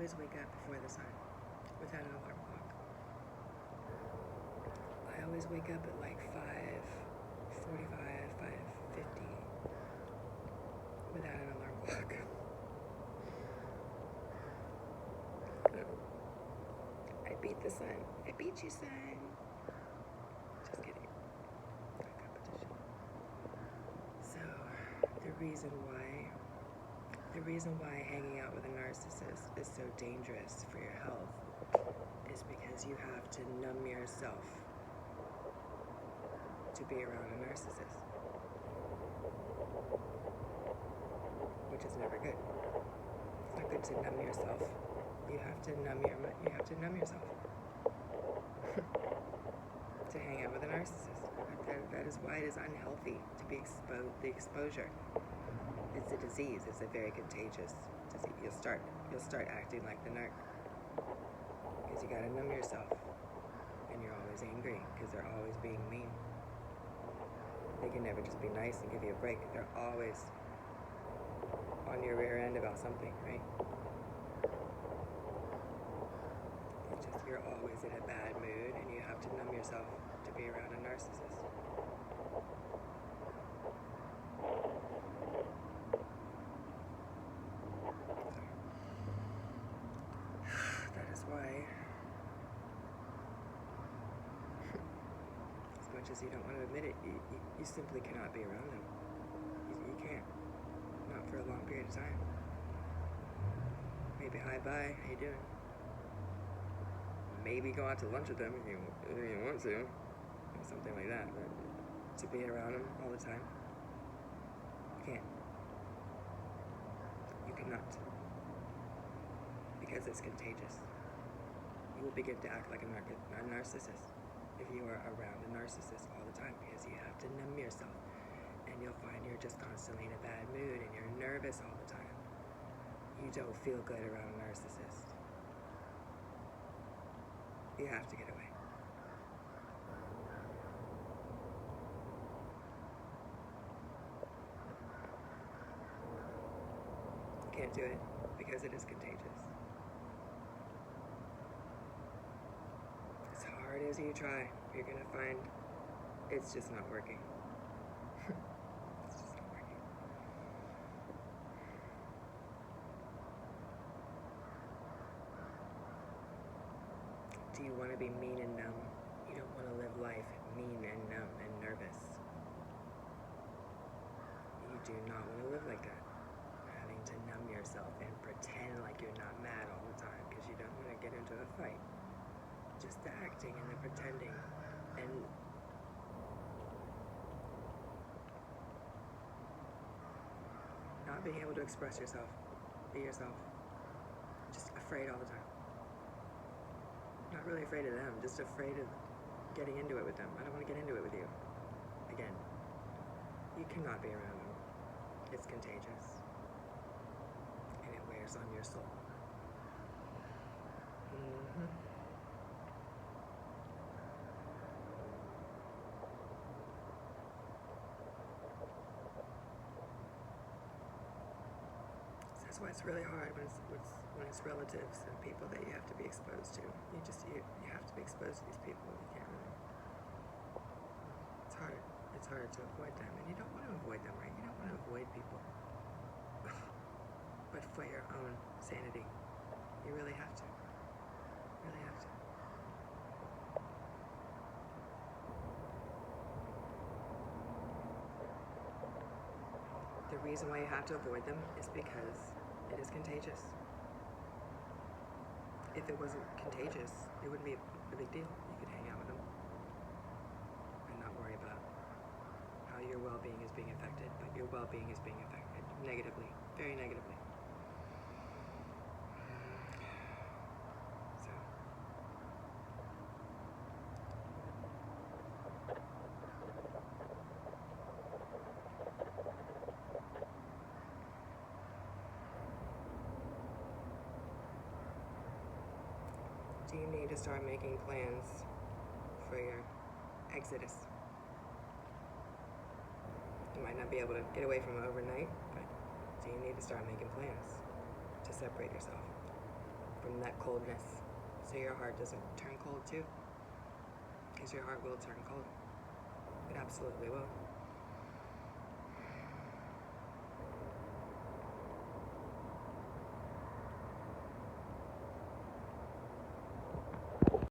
always wake up before the sun without an alarm clock. I always wake up at like 5:45, 5:50 without an alarm clock. I beat the sun. I beat you, sun. Just kidding. No competition. So the reason why hanging out with a narcissist is so dangerous for your health is because you have to numb yourself to be around a narcissist, which is never good. It's not good to numb yourself. You have to numb yourself to hang out with a narcissist. That is why it is unhealthy to be exposed. The exposure. It's a disease. It's a very contagious disease. You'll start acting like the narc because you gotta numb yourself, and you're always angry because they're always being mean. They can never just be nice and give you a break. They're always on your rear end about something, right? It's just you're always in a bad mood, and you have to numb yourself to be around a narcissist. That is why, as much as you don't want to admit it, you simply cannot be around them. You can't. Not for a long period of time. Maybe hi, bye, how you doing? Maybe go out to lunch with them if you want to, or something like that. But to be around them all the time, you can't. You cannot. Because it's contagious. You will begin to act like a narcissist if you are around a narcissist all the time, because you have to numb yourself, and you'll find you're just constantly in a bad mood and you're nervous all the time. You don't feel good around a narcissist. You have to get away. You can't do it because it is contagious. As hard as you try, you're gonna find it's just not working. It's just not working. Do you want to be mean and numb? You don't want to live life mean and numb and nervous. You do not want to live like that. Having to numb yourself and pretend like you're not mad all the time because you don't want to get into a fight. Just the acting and the pretending and not being able to express yourself, be yourself, just afraid all the time. Not really afraid of them, just afraid of getting into it with them. I don't want to get into it with you. Again, you cannot be around them. It's contagious. And it wears on your soul. That's why it's really hard when it's relatives and people that you have to be exposed to. You have to be exposed to these people. You can't really. It's hard. It's hard to avoid them, and you don't want to avoid them, right? You don't want to avoid people. But for your own sanity, you really have to. You really have to. The reason why you have to avoid them is because it is contagious. If it wasn't contagious, it wouldn't be a big deal. You could hang out with them and not worry about how your well-being is being affected, but your well-being is being affected negatively, very negatively. So, do you need to start making plans for your exodus? You might not be able to get away from it overnight, but do you need to start making plans to separate yourself from from that coldness, so your heart doesn't turn cold too. Because your heart will turn cold. It absolutely will.